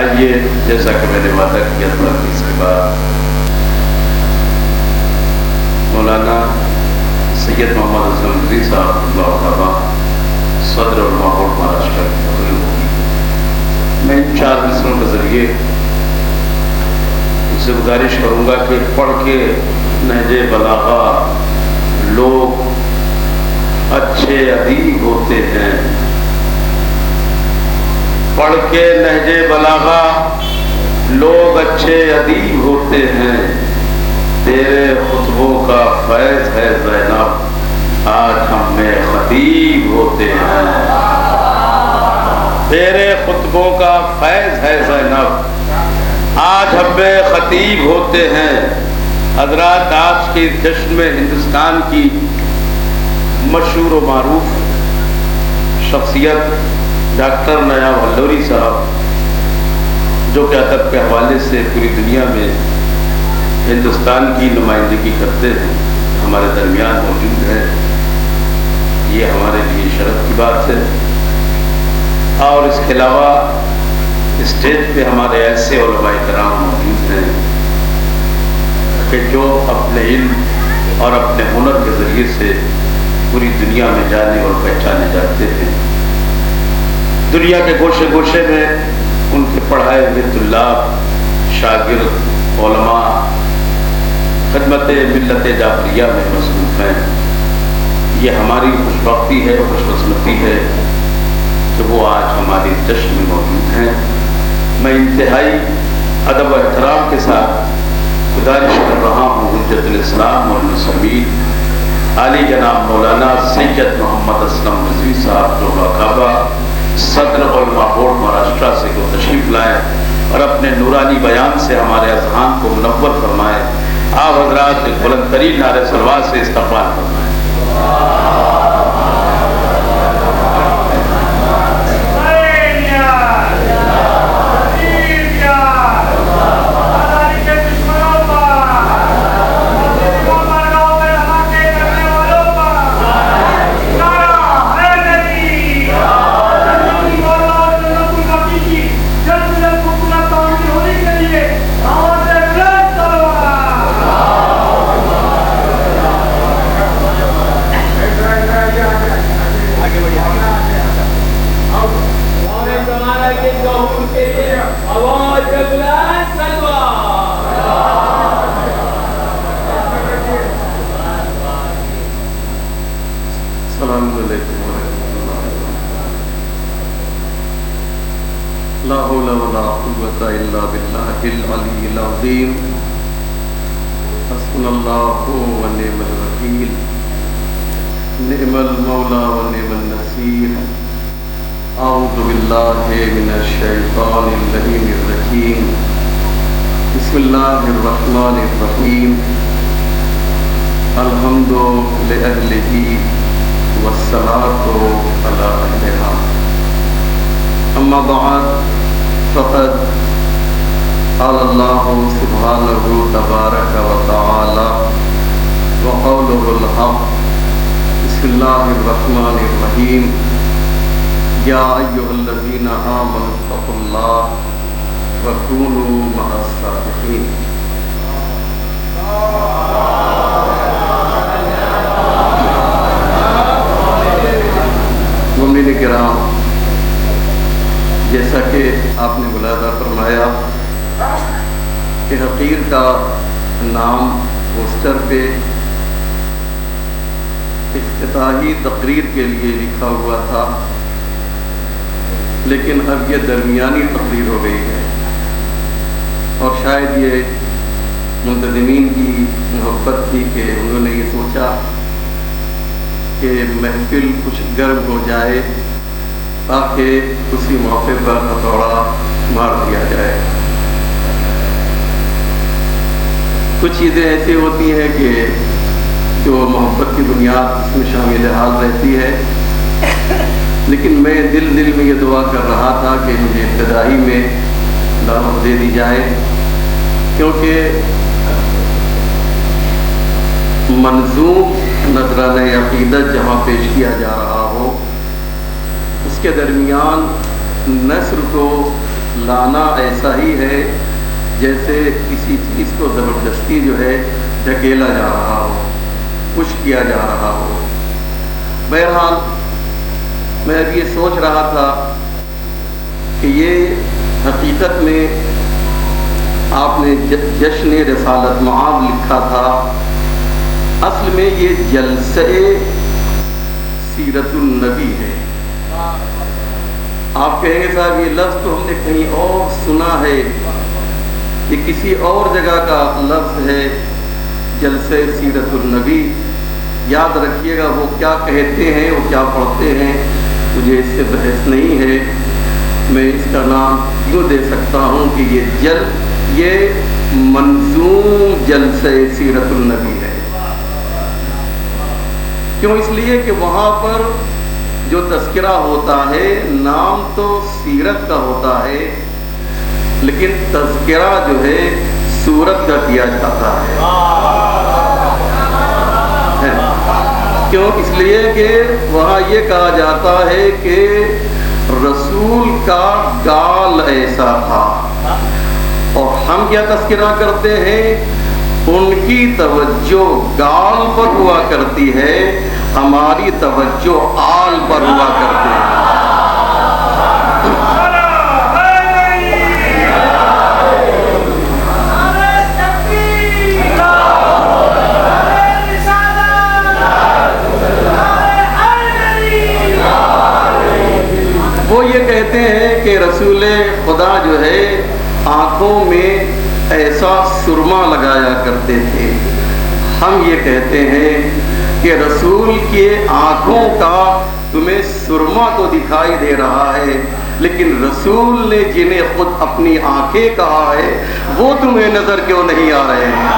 آئیے، جیسا کہ میں نے وعدہ کیا تھا کہ اس کے بعد مولانا سید محمد اسلم رضوی صاحب اللہ تعالیٰ صدر علماء بورڈ مہاراشٹر کی تقریر ہوگی۔ میں ان 4 مصروں کے ذریعے ان سے گزارش کروں گا کہ پڑھ کے نہج بلاغہ لوگ اچھے ادیب ہوتے ہیں، پڑھ کے نہج بلاغہ لوگ اچھے ادیب ہوتے ہیں، تیرے خطبوں کا فیض ہے زینب آج ہم میں خطیب ہوتے ہیں، تیرے خطبوں کا فیض ہے زینب آج ہم میں خطیب ہوتے ہیں۔ حضرات، آج کے جشن میں ہندوستان کی مشہور و معروف شخصیت ڈاکٹر نایاب الوری صاحب، جو کہ ادب کے حوالے سے پوری دنیا میں ہندوستان کی نمائندگی کرتے ہیں، ہمارے درمیان موجود ہے۔ یہ ہمارے لیے شرف کی بات ہے، اور اس کے علاوہ اسٹیج پہ ہمارے ایسے علماء کرام موجود ہیں کہ جو اپنے علم اور اپنے ہنر کے ذریعے سے پوری دنیا میں جانے اور پہچانے جاتے ہیں۔ دنیا کے گوشے گوشے میں ان کے پڑھائے ہوئے طلاب، شاگرد، علماء خدمت ملت جعفریہ میں مصروف ہیں۔ یہ ہماری خوشبختی ہے، خوش قسمتی ہے کہ وہ آج ہماری جشن میں موجود ہیں۔ میں انتہائی ادب و احترام کے ساتھ گزارش کر رہا ہوں حجت الاسلام والمسلمین عالی جناب مولانا سید محمد اسلم رضوی صاحب، جو باقابہ صدر علماء بورڈ مہاراشٹر سے کو تشریف لائیں اور اپنے نورانی بیان سے ہمارے اذہان کو منور فرمائیں۔ آپ حضرات ایک بلند ترین نعرہ صلوات سے استقبال فرمائیں۔ السلام علیکم ورحمۃ اللہ وبرکاتہ۔ لا حول ولا قوة الا باللہ العلی العظیم۔ حسبنا اللہ ونعم الوکیل، نعم المولا ونعم النصیر۔ اعوذ باللہ من الشیطان اللعین الرجیم۔ بسم اللہ الرحمن الرحیم۔ الحمد لأہلہ والصلاة على أهلها۔ أما بعد فقد قال الله سبحانه تبارك وتعالى وقوله الحق۔ بسم الله الرحمن الرحيم۔ يا أيها الذين آمنوا اتقوا الله وكونوا مع الصادقين۔ مومنین کرام، جیسا کہ آپ نے ملاحظہ فرمایا کہ حقیر کا نام پوسٹر پہ افتتاحی تقریر کے لیے لکھا ہوا تھا، لیکن اب یہ درمیانی تقریر ہو گئی ہے، اور شاید یہ منتظمین کی محبت تھی کہ انہوں نے یہ سوچا کہ محفل کچھ گرم ہو جائے تاکہ اسی موقع پر ہتھوڑا مار دیا جائے۔ کچھ چیزیں ایسی ہوتی ہیں کہ جو محبت کی بنیاد اس میں شامل حال رہتی ہے، لیکن میں دل میں یہ دعا کر رہا تھا کہ مجھے ابتدائی میں دعوت دے دی جائے، کیونکہ منظوم نذرانہ عقیدت جہاں پیش کیا جا رہا ہو، اس کے درمیان نثر کو لانا ایسا ہی ہے جیسے کسی چیز کو زبردستی جو ہے دھکیلا جا رہا ہو، پش کیا جا رہا ہو۔ بہرحال میں اب یہ سوچ رہا تھا کہ یہ حقیقت میں آپ نے جشن رسالت معاب لکھا تھا، اصل میں یہ جلسہ سیرت النبی ہے۔ آپ کہیں گے صاحب یہ لفظ تو ہم نے کہیں اور سنا ہے، یہ کسی اور جگہ کا لفظ ہے جلسہ سیرت النبی۔ یاد رکھیے گا وہ کیا کہتے ہیں، وہ کیا پڑھتے ہیں، مجھے اس سے بحث نہیں ہے۔ میں اس کا نام یوں دے سکتا ہوں کہ یہ منظوم جلسہ سیرت النبی ہے۔ کیوں؟ اس لیے کہ وہاں پر جو تذکرہ ہوتا ہے نام تو سیرت کا ہوتا ہے، لیکن تذکرہ جو ہے صورت کا کیا جاتا ہے۔ کیوں؟ اس لیے کہ وہاں یہ کہا جاتا ہے کہ رسول کا گال ایسا تھا، اور ہم کیا تذکرہ کرتے ہیں؟ ان کی توجہ گال پر ہوا کرتی ہے، ہماری توجہ آل پر ہوا کرتی ہے۔ وہ یہ کہتے ہیں کہ رسول خدا جو ہے آنکھوں میں ایسا سرما لگایا کرتے تھے۔ ہم یہ کہتے ہیں کہ رسول کے آنکھوں کا تمہیں سرما تو دکھائی دے رہا ہے، لیکن رسول نے جنہیں خود اپنی آنکھیں کہا ہے وہ تمہیں نظر کیوں نہیں آ رہے ہیں،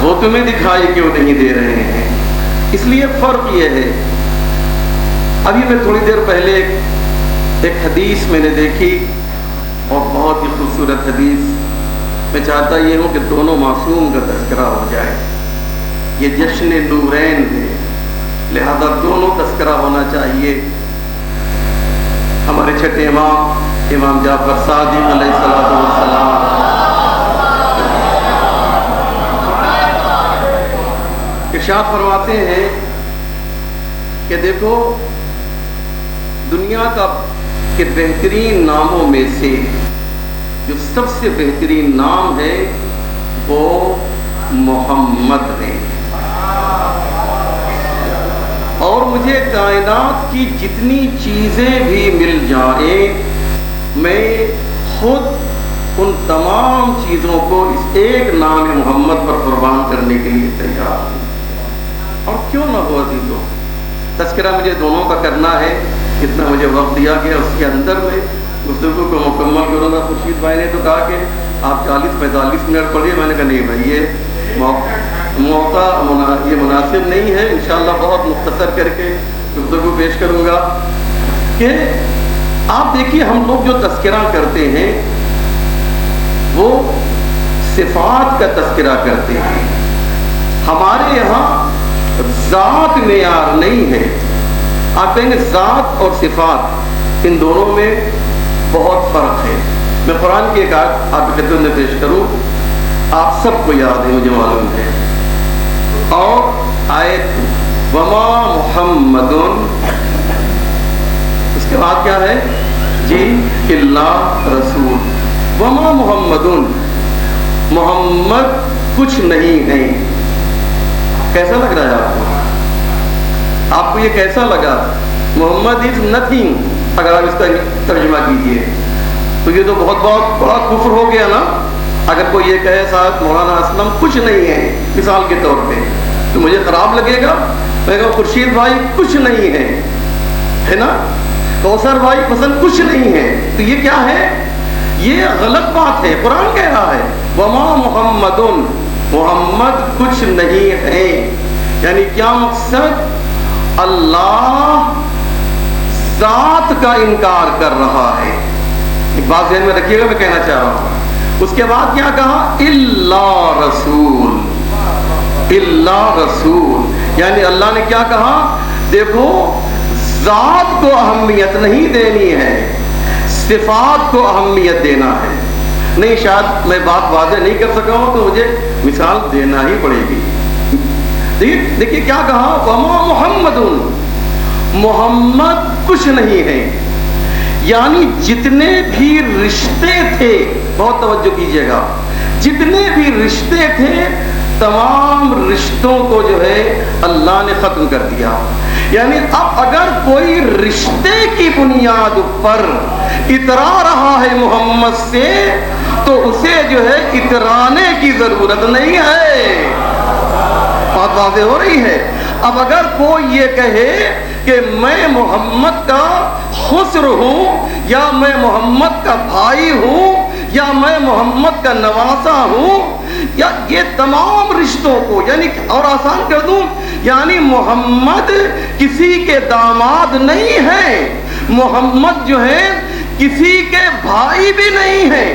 وہ تمہیں دکھائی کیوں نہیں دے رہے ہیں؟ اس لیے فرق یہ ہے۔ ابھی میں تھوڑی دیر پہلے ایک حدیث میں نے دیکھی، اور بہت ہی خوبصورت حدیث۔ میں چاہتا یہ ہوں کہ دونوں معصوم کا تذکرہ ہو جائے۔ یہ جشن نورین ہے، لہذا دونوں تذکرہ ہونا چاہیے۔ ہمارے چھٹے امام جعفر صادق علیہ السلام ارشاد فرماتے ہیں کہ دیکھو دنیا کا کہ بہترین ناموں میں سے جو سب سے بہترین نام ہے وہ محمد ہے، اور مجھے کائنات کی جتنی چیزیں بھی مل جائیں میں خود ان تمام چیزوں کو اس ایک نام محمد پر قربان کرنے کے لیے تیار ہوں۔ اور کیوں نہ ہو عزیزوں، تذکرہ مجھے دونوں کا کرنا ہے، اتنا مجھے وقت دیا گیا، اس کے اندر میں گفتگو کو مکمل کروں گا۔ خورشید بھائی نے تو کہا کہ آپ 40-45 منٹ پڑھیے، میں نے کہا نہیں بھائی یہ موقع یہ مناسب نہیں ہے، انشاءاللہ بہت مختصر کر کے گفتگو پیش کروں گا۔ کہ آپ دیکھیے ہم لوگ جو تذکرہ کرتے ہیں وہ صفات کا تذکرہ کرتے ہیں، ہمارے یہاں ذات معیار نہیں ہے۔ آپ کہیں گے ذات اور صفات ان دونوں میں بہت فرق ہے۔ میں قرآن کی ایک آیت آپ کی خدمت میں پیش کروں، آپ سب کو یاد ہے مجھے معلوم ہے، اور آیت وما محمد، اس کے بعد کیا ہے جی اللہ رسول، وما محمد، محمد کچھ نہیں ہے۔ کیسا لگ رہا ہے آپ کو؟ آپ کو یہ کیسا لگا؟ محمد از نتھنگ، اگر آپ اس کا ترجمہ کیجئے تو یہ تو بہت بڑا کفر ہو گیا نا۔ اگر کوئی یہ کہے صاحب مولانا اسلم کچھ نہیں ہے مثال کے طور پہ، تو مجھے خراب لگے گا، میں کہوں خورشید بھائی کچھ نہیں ہے نا، کوثر بھائی پسند کچھ نہیں ہے، تو یہ کیا ہے؟ یہ غلط بات ہے۔ قرآن کہہ رہا ہے وما محمد، محمد کچھ نہیں ہے، یعنی کیا مقصد؟ اللہ ذات کا انکار کر رہا ہے۔ ایک بات ذہن میں رکھیے گا، میں کہنا چاہ رہا ہوں۔ اس کے بعد کیا کہا؟ اللہ رسول، اللہ رسول، یعنی اللہ نے کیا کہا؟ دیکھو ذات کو اہمیت نہیں دینی ہے، صفات کو اہمیت دینا ہے۔ نہیں، شاید میں بات واضح نہیں کر سکا ہوں تو مجھے مثال دینا ہی پڑے گی۔ دیکھیے کیا کہا، وما محمد، محمد کچھ نہیں ہے۔ یعنی جتنے بھی رشتے تھے، بہت توجہ کیجیے گا، جتنے بھی رشتے تھے تمام رشتوں کو جو ہے اللہ نے ختم کر دیا۔ یعنی اب اگر کوئی رشتے کی بنیاد پر اترا رہا ہے محمد سے تو اسے جو ہے اترانے کی ضرورت نہیں ہے۔ بات واضح ہو رہی ہے۔ اب اگر کوئی یہ کہے کہ میں محمد کا خسر ہوں، یا میں محمد کا بھائی ہوں، یا میں محمد کا نواسا ہوں، یا یہ تمام رشتوں کو، یعنی اور آسان کر دوں، یعنی محمد کسی کے داماد نہیں ہے، محمد جو ہے کسی کے بھائی بھی نہیں ہے،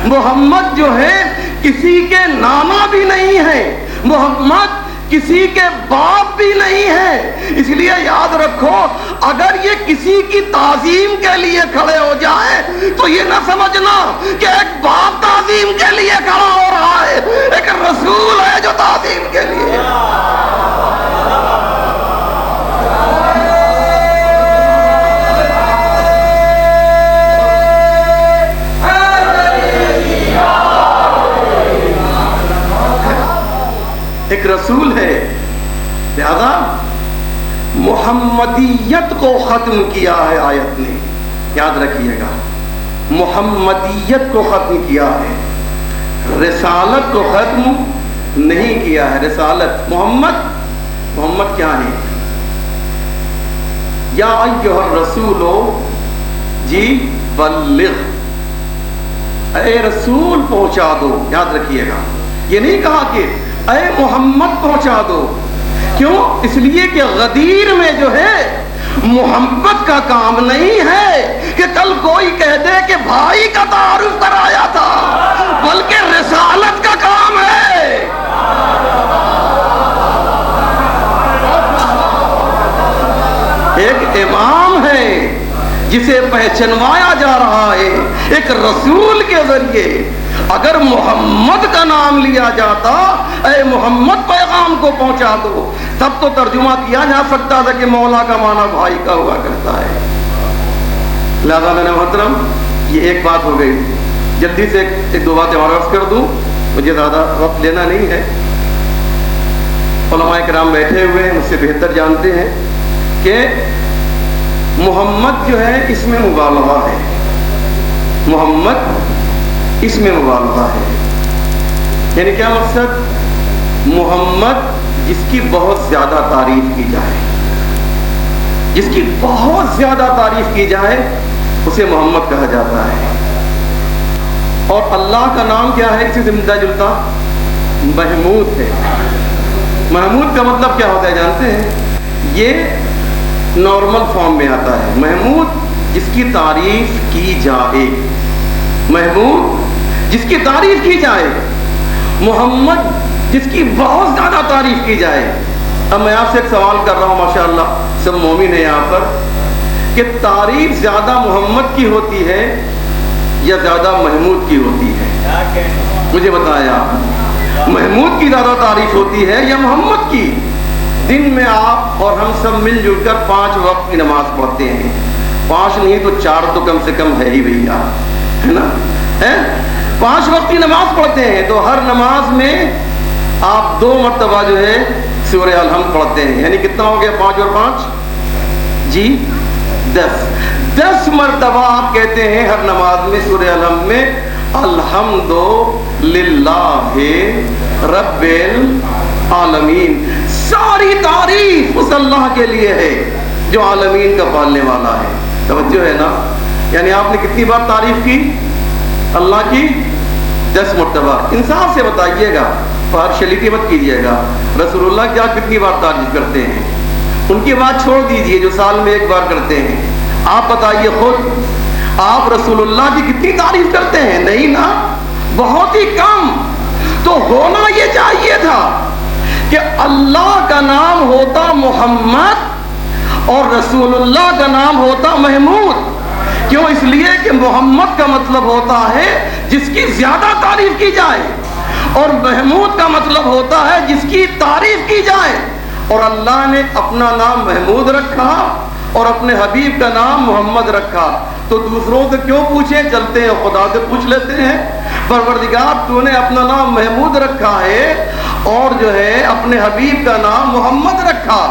محمد جو ہے کسی کے نانا بھی نہیں ہے، محمد کسی کے باپ بھی نہیں ہے۔ اس لیے یاد رکھو، اگر یہ کسی کی تعظیم کے لیے کھڑے ہو جائے تو یہ نہ سمجھنا کہ ایک باپ تعظیم کے لیے کھڑا ہو رہا ہے، ایک رسول ہے جو تعظیم کے لیے۔ ایک رسول ہے، لہذا محمدیت کو ختم کیا ہے آیت نے، یاد رکھیے گا، محمدیت کو ختم کیا ہے، رسالت کو ختم نہیں کیا ہے۔ رسالت، محمد کیا ہے؟ یا ایھا الرسول جی بلغ، اے رسول پہنچا دو، یاد رکھیے گا۔ یہ نہیں کہا کہ اے محمد پہنچا دو، کیوں؟ اس لیے کہ غدیر میں جو ہے محمد کا کام نہیں ہے کہ کل کوئی کہہ دے کہ بھائی کا تعارف کرایا تھا، بلکہ رسالت کا کام ہے۔ ایک امام ہے جسے پہچنوایا جا رہا ہے ایک رسول کے ذریعے۔ اگر محمد کا نام لیا جاتا، اے محمد پیغام کو پہنچا دو، تب تو ترجمہ کیا جا سکتا تھا کہ مولا کا معنی بھائی کا ہوا کرتا ہے۔ لہذا میں نے محترم، یہ ایک بات ہو گئی، جلدی سے ایک دو باتیں اور عرض کر دوں، مجھے زیادہ وقت لینا نہیں ہے۔ علماء کرام بیٹھے ہوئے ہیں، مجھ سے بہتر جانتے ہیں کہ محمد جو ہے اس میں مبالغہ ہے، محمد اس میں مبالغہ ہے۔ یعنی کیا مقصد؟ محمد جس کی بہت زیادہ تعریف کی جائے، جس کی بہت زیادہ تعریف کی جائے اسے محمد کہا جاتا ہے۔ اور اللہ کا نام کیا ہے؟ اسی سے ملتا جلتا محمود ہے۔ محمود کا مطلب کیا ہوتا ہے جانتے ہیں؟ یہ نارمل فارم میں آتا ہے، محمود جس کی تعریف کی جائے، محمود جس کی تعریف کی جائے، محمد جس کی بہت زیادہ تعریف کی جائے۔ اب میں آپ سے ایک سوال کر رہا ہوں، ماشاءاللہ سب مومن ہیں یہاں پر، کہ تعریف زیادہ محمد کی ہوتی ہے یا زیادہ محمود کی ہوتی ہے؟ مجھے بتایا، محمود کی زیادہ تعریف ہوتی ہے یا محمد کی؟ دن میں آپ اور ہم سب مل جل کر 5 وقت کی نماز پڑھتے ہیں، 5 نہیں تو 4 تو کم سے کم ہے ہی بھیا، ہے نا؟ 5 وقت کی نماز پڑھتے ہیں تو ہر نماز میں آپ 2 مرتبہ جو ہے سورہ الحمد پڑھتے ہیں، یعنی کتنا ہو گیا 5 اور 5 جی 10 مرتبہ آپ کہتے ہیں ہر نماز میں سورہ الحمد میں الحمد للہ رب العالمین، ساری تعریف اس اللہ کے لیے ہے جو عالمین کا پالنے والا ہے۔ توجہ ہے نا؟ یعنی آپ نے کتنی بار تعریف کی اللہ کی؟ 10 مرتبہ۔ انصاف سے بتائیے گا، پارشلیٹی مت کیجیے گا، رسول اللہ کیا کتنی بار تعریف کرتے ہیں؟ ان کی بات چھوڑ دیجئے جو سال میں 1 بار کرتے ہیں، آپ بتائیے خود، آپ رسول اللہ کی کتنی تعریف کرتے ہیں؟ نہیں نا، بہت ہی کم۔ تو ہونا یہ چاہیے تھا کہ اللہ کا نام ہوتا محمد اور رسول اللہ کا نام ہوتا محمود. کیوں؟ اس لیے کہ محمد کا مطلب ہوتا ہے جس کی زیادہ تعریف کی جائے، اور محمود کا مطلب ہوتا ہے جس کی تعریف کی جائے. اور اللہ نے اپنا نام محمود رکھا اور اپنے حبیب کا نام محمد رکھا. تو دوسروں سے کیوں پوچھیں؟ چلتے ہیں خدا سے پوچھ لیتے ہیں. پروردگار تو نے اپنا نام محمود رکھا ہے اور جو ہے اپنے حبیب کا نام محمد رکھا.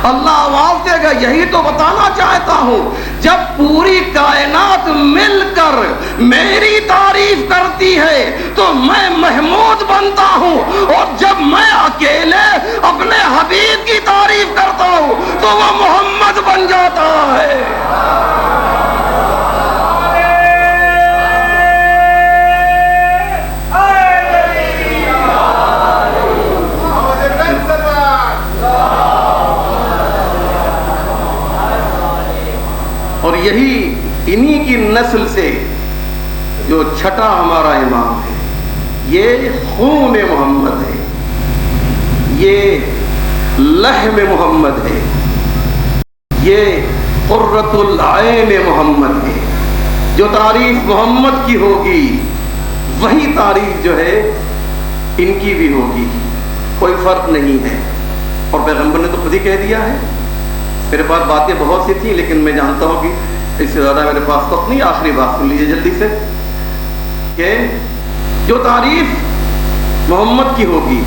اللہ آواز دے گا یہی تو بتانا چاہتا ہوں. جب پوری کائنات مل کر میری تعریف کرتی ہے تو میں محمود بنتا ہوں، اور جب میں اکیلے اپنے حبیب کی تعریف کرتا ہوں تو وہ محمد بن جاتا ہے. اور یہی انہی کی نسل سے جو چھٹا ہمارا امام ہے، یہ خون محمد ہے، یہ لحم محمد ہے، یہ قرۃ العین محمد ہے. جو تعریف محمد کی ہوگی وہی تعریف جو ہے ان کی بھی ہوگی، کوئی فرق نہیں ہے. اور پیغمبر نے تو خود ہی کہہ دیا ہے. میرے پاس باتیں بہت سی تھیں لیکن میں جانتا ہوں کہ اس سے زیادہ میرے پاس وقت نہیں. آخری بات سن لیجیے جلدی سے کہ جو تعریف محمد کی ہوگی،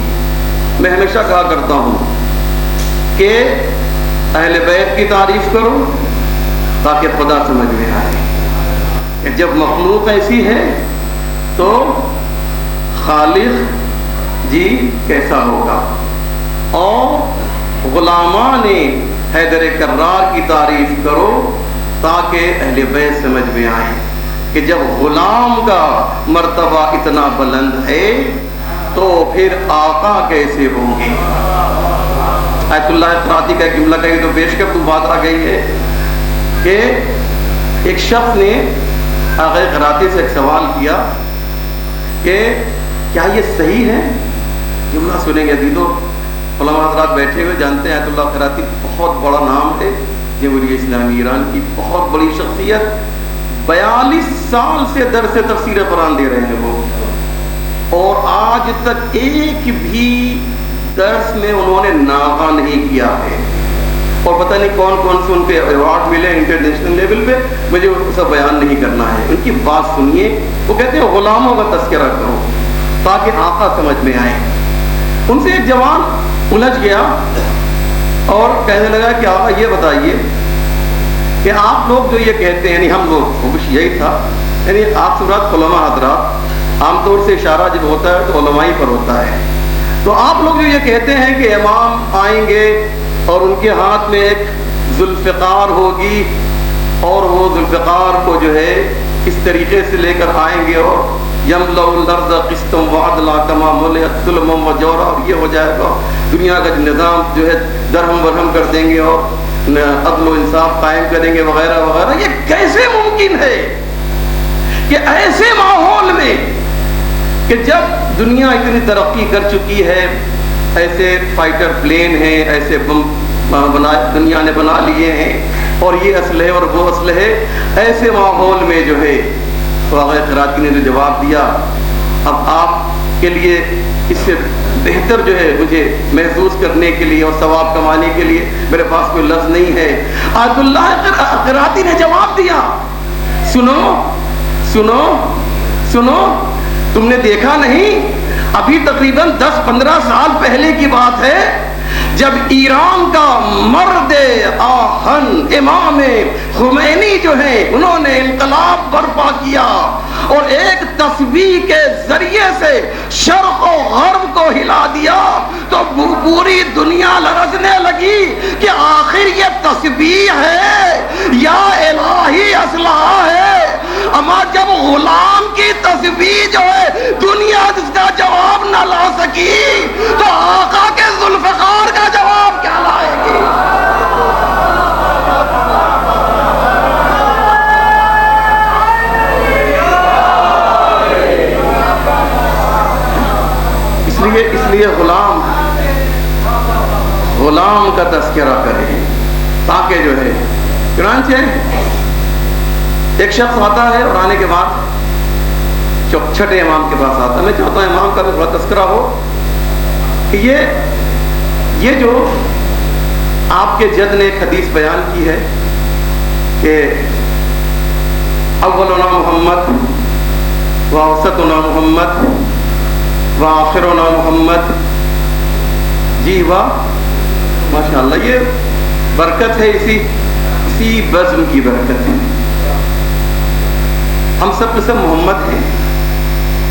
میں ہمیشہ کہا کرتا ہوں کہ اہل بیت کی تعریف کرو تاکہ خدا سمجھ میں آئے کہ جب مخلوق ایسی ہے تو خالق جی کیسا ہوگا. اور غلامان حیدر کرار کی تعریف کرو تاکہ اہل بیت سمجھ میں آئے کہ جب غلام کا مرتبہ اتنا بلند ہے تو پھر آقا کیسے ہوں گے. آیت اللہ قراتی کا ایک جملہ کہی تو پیش کر تو بات آ گئی ہے کہ ایک شخص نے آقا قراتی سے ایک سوال کیا کہ کیا یہ صحیح ہے. جملہ سنیں گے عزیزو. علماء حضرات بیٹھے ہوئے جانتے ہیں آیت اللہ قراتی بہت بڑا نام ہے جمہوریہ اسلامی ایران کی، بہت بڑی شخصیت. 42 سال سے درس تفسیر قرآن دے رہے ہیں وہ، اور آج تک ایک بھی درس میں انہوں نے ناغہ نہیں کیا ہے. اور پتہ نہیں کون کون سے ان پہ ایوارڈ ملے انٹرنیشنل لیول پہ، مجھے وہ سب بیان نہیں کرنا ہے. ان کی بات سنیے. وہ کہتے ہیں غلاموں کا تذکرہ کرو تاکہ آقا سمجھ میں آئے. ان سے ایک جوان الجھ گیا اور کہنے لگا کہ آقا یہ بتائیے کہ آپ لوگ جو یہ کہتے ہیں، یعنی ہم لوگ، وہ کچھ یہی تھا، یعنی آپ سورات علماء حضرات عام طور سے اشارہ جب ہوتا ہے تو علماء ہی پر ہوتا ہے. تو آپ لوگ جو یہ کہتے ہیں کہ امام آئیں گے اور ان کے ہاتھ میں ایک ذوالفقار ہوگی اور وہ ذوالفقار کو جو ہے اس طریقے سے لے کر آئیں گے اور یملأ الارض قسطا وعدلا کما ملئت ظلما وجورا، اور یہ ہو جائے گا، دنیا کا نظام جو ہے درہم برہم کر دیں گے اور عدل و انصاف قائم کریں گے وغیرہ وغیرہ. یہ کیسے ممکن ہے کہ ایسے ماحول میں کہ جب دنیا اتنی ترقی کر چکی ہے، ایسے فائٹر پلین ہیں، ایسے بم دنیا نے بنا لیے ہیں اور یہ اسلحے اور وہ اسلحے، ایسے ماحول میں جو ہے واقعہ قراتی نے جو جواب دیا، اب آپ کے لیے اس سے بہتر جو ہے مجھے محسوس کرنے کے لیے اور ثواب کمانے کے لیے میرے پاس کوئی لفظ نہیں ہے. آیت اللہ قراتی نے جواب دیا، سنو سنو سنو، تم نے دیکھا نہیں ابھی تقریباً 10-15 سال پہلے کی بات ہے جب ایران کا مرد آہن امام خمینی جو ہے انہوں نے انقلاب برپا کیا اور ایک تسبیح کے ذریعے سے شرق و غرب کو ہلا دیا تو پوری دنیا لرزنے لگی کہ آخر یہ تسبیح ہے یا الہی اسلحہ ہے. اما جب غلام کی تسبیح جو ہے دنیا جس کا جواب نہ لا سکی تو آقا کے ذوالفقار کا جواب کیا لائے گی؟ اس لیے غلام کا تذکرہ کریں تاکہ کے جو ہے چنانچہ ایک شخص آتا ہے اور آنے کے بعد چھٹے امام کے پاس آتا ہے. میں چاہتا ہوں امام کا بھی تھوڑا تذکرہ ہو کہ یہ جو آپ کے جد نے ایک حدیث بیان کی ہے کہ اولنا محمد واوسطنا محمد وآخرنا محمد. جی واہ ماشاء اللہ, یہ برکت ہے, اسی بزم کی برکت ہے. ہم سب کے سب محمد ہیں.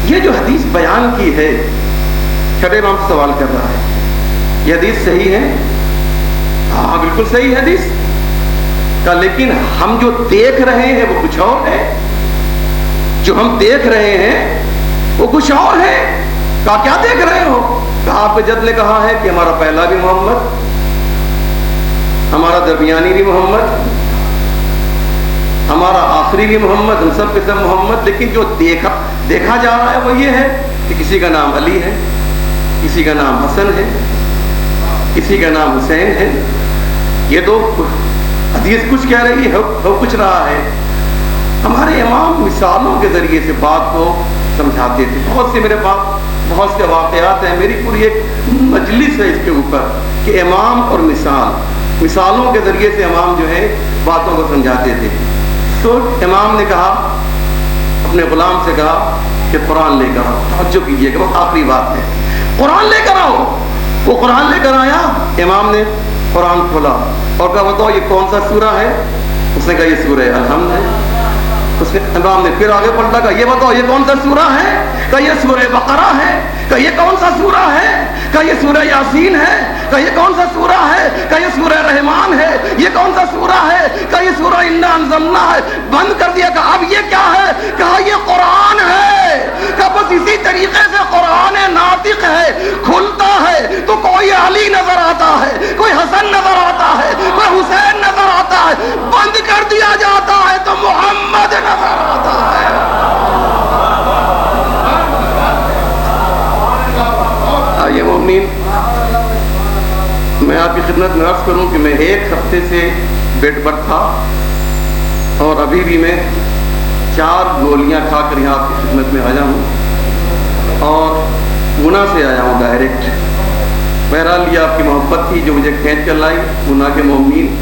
یہ جو حدیث بیان کی ہے, چھٹے امام سے سوال کر رہا ہے, یہ حدیث صحیح ہے؟ ہاں بالکل صحیح حدیث کا, لیکن ہم جو دیکھ رہے ہیں وہ کچھ اور ہے. جو ہم دیکھ رہے ہیں وہ کچھ اور ہے. کہا کیا دیکھ رہے ہو؟ کہا آپ کے جد نے کہا ہے کہ ہمارا پہلا بھی محمد, ہمارا درمیانی بھی محمد, ہمارا آخری بھی محمد, ہم سب کے سب محمد. لیکن جو دیکھا جا رہا ہے وہ یہ ہے کہ کسی کا نام علی ہے, کسی کا نام حسن ہے, کسی کا نام حسین ہے. یہ تو حدیث کچھ کہہ رہی ہے, ہو کچھ رہا ہے. ہمارے امام مثالوں کے ذریعے سے بات کو سمجھاتے تھے. بہت سے میرے پاس بہت سے واقعات ہیں, میری پوری ایک مجلس ہے اس کے اوپر کہ امام اور مثالوں کے ذریعے سے امام جو ہے باتوں کو سمجھاتے تھے. تو امام نے کہا, اپنے غلام سے کہا کہ قرآن لے کر آؤ. توجہ کیجیے کہ بہت آخری بات ہے, قرآن لے کر آؤ. وہ قرآن لے کر آیا. امام نے قرآن کھولا اور کہا بتاؤ یہ کون سا سورہ ہے؟ اس نے کہا یہ سورہ الحمد ہے. اس نے امام نے پھر آگے پلٹا, کہا یہ بتاؤ یہ کون سا سورہ ہے؟ کہا یہ سورہ بقرہ ہے. کہا یہ کون سا سورہ ہے؟ کہا یہ سورہ یاسین ہے. کہا یہ کون سا سورہ ہے؟ کہا یہ سورہ رحمان ہے. یہ کون سا سورہ ہے؟ کہا یہ سورہ انا انزلنا ہے. بند کر دیا. کہا اب یہ کیا ہے؟ کہا یہ قرآن ہے. کہا بس اسی طریقے سے قرآن ناطق ہے, کھلتا ہے تو کوئی علی نظر آتا ہے, کوئی حسن نظر آتا ہے, کوئی حسین نظر آتا ہے. بند کر دیا جاتا ہے تو محمد نظر آتا ہے. آئیے مومنین, میں آپ کی خدمت میں عرض کروں کہ میں ایک ہفتے سے بیڈ پر تھا اور ابھی بھی میں 4 گولیاں کھا کر یہاں آپ کی خدمت میں آیا ہوں اور گناہ سے آیا ہوں ڈائریکٹ. بہرحال یہ آپ کی محبت تھی جو مجھے کھینچ کر لائی. گناہ کے مومنین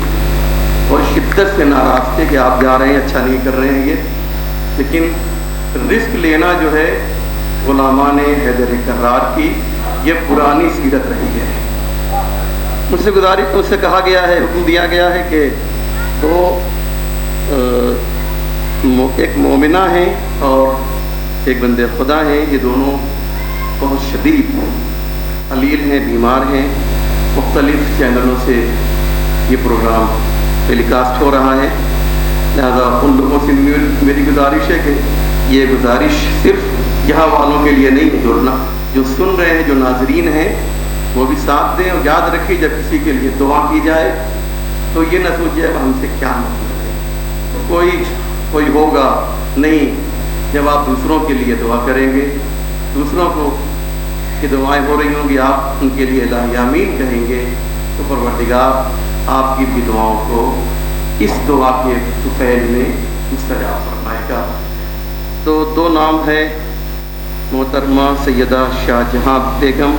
اور شدت سے ناراض تھے کہ آپ جا رہے ہیں, اچھا نہیں کر رہے ہیں یہ. لیکن رسک لینا جو ہے غلامان حیدر کرار کی یہ پرانی سیرت رہی ہے. مجھ سے کہا گیا ہے, حکم دیا گیا ہے کہ وہ ایک مومنہ ہیں اور ایک بندے خدا ہیں. یہ دونوں بہت شدید علیل ہیں, بیمار ہیں. مختلف چینلوں سے یہ پروگرام ٹیلی کاسٹ ہو رہا ہے, لہذا ان لوگوں سے میری گزارش ہے کہ یہ گزارش صرف یہاں والوں کے لیے نہیں ہے, جڑنا جو سن رہے ہیں, جو ناظرین ہیں وہ بھی ساتھ دیں. اور یاد رکھیے جب کسی کے لیے دعا کی جائے تو یہ نہ سوچے ہم سے کیا مطلب ہے, کوئی ہوگا نہیں. جب آپ دوسروں کے لیے دعا کریں گے, دوسروں کو کی دعائیں ہو رہی ہوں گی, آپ ان کے لیے الہی آمین کہیں گے تو پروردگار آپ کی بھی دعاؤں کو اس دعا کے طفیل میں مستجاب فرمائے گا. تو 2 نام ہے, محترمہ سیدہ شاہ جہاں بیگم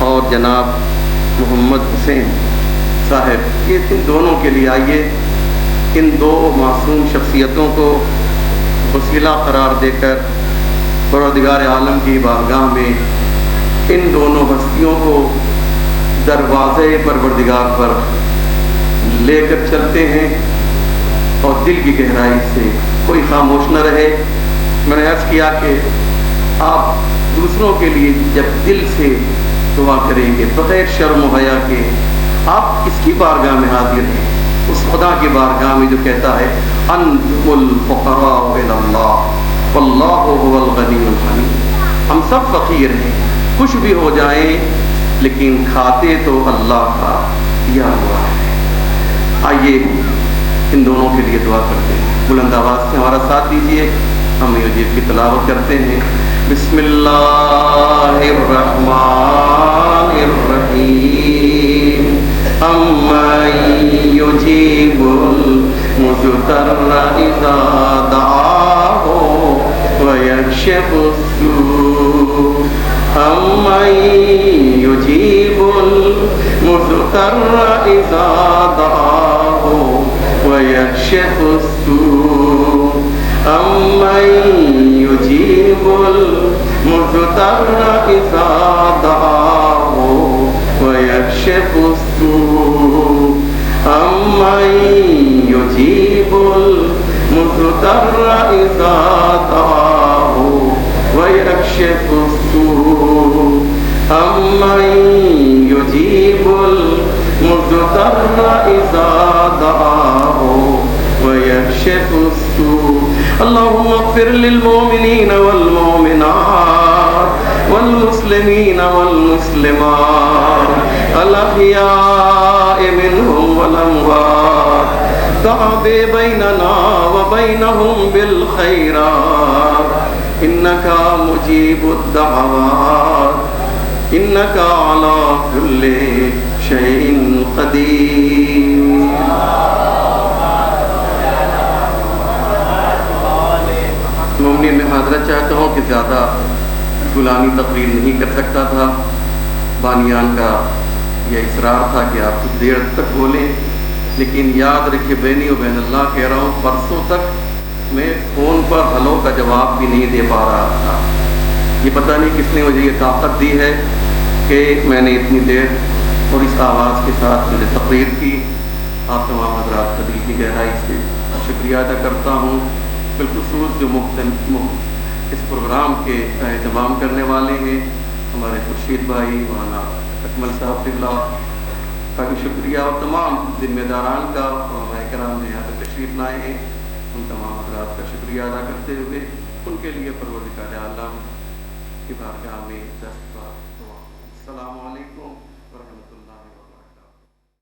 اور جناب محمد حسین صاحب. یہ ان دونوں کے لیے آئیے ان 2 معصوم شخصیتوں کو وسیلہ قرار دے کر پروردگار عالم کی بارگاہ میں ان دونوں ہستیوں کو دروازے پروردگار پر لے کر چلتے ہیں. اور دل کی گہرائی سے کوئی خاموش نہ رہے. میں نے عرض کیا کہ آپ دوسروں کے لیے جب دل سے دعا کریں گے بغیر شرم و حیا کے, آپ کس کی بارگاہ میں حاضر ہیں؟ اس خدا کی بارگاہ میں جو کہتا ہے انتم الفقراء الی اللہ واللہ هو الغنی الحمید. ہم سب فقیر ہیں, کچھ بھی ہو جائیں لیکن کھاتے تو اللہ کا دیا ہوا ہے. آئیے ان دونوں کے لیے دعا کرتے ہیں. بلند آواز سے ہمارا ساتھ دیجیے. ہم یہ کی تلاوت کرتے ہیں. بسم اللہ الرحمن الرحیم امن یجیب المضطر اذا دعاہ ویکشف السوء امن یجیب المضطر اذا دعاہ ویکشف السوء امن یجیب المضطر اذا دعاہ ویکشف السوء امن یجیب المضطر اذا دعاہ ویکشف السوء امن یجیب المضطر اذا دعاہ ويكشف السوء اللهم اغفر للمؤمنين والمؤمنات والمسلمين والمسلمات الأحياء منهم والأموات تعب بيننا وبينهم بالخيرات إنك مجيب الدعوات إنك على كل شيء قدير. مومنین میں معذرت چاہتا ہوں کہ زیادہ طولانی تقریر نہیں کر سکتا تھا. بانیان کا یہ اصرار تھا کہ آپ کچھ دیر تک بولیں، لیکن یاد رکھیے بینی و بین اللہ کہہ رہا ہوں، پرسوں تک میں فون پر ہلو کا جواب بھی نہیں دے پا رہا تھا. یہ پتہ نہیں کس نے مجھے یہ طاقت دی ہے کہ میں نے اتنی دیر اور اس آواز کے ساتھ مجھے تقریر کی. آپ تمام حضرات کا دل کی گہرائی سے شکریہ ادا کرتا ہوں، بالخصوص جو اس پروگرام کے اہتمام کرنے والے ہیں، ہمارے خورشید بھائی مولانا اکمل صاحب قبلہ کا بھی شکریہ، اور تمام ذمہ داران کا، علماء کرام نے یہاں پہ تشریف لائے ہیں، ان تمام حضرات کا شکریہ ادا کرتے ہوئے ان کے لیے پروردگار عالم کی بارگاہ میں دست بار دعا. السلام علیکم.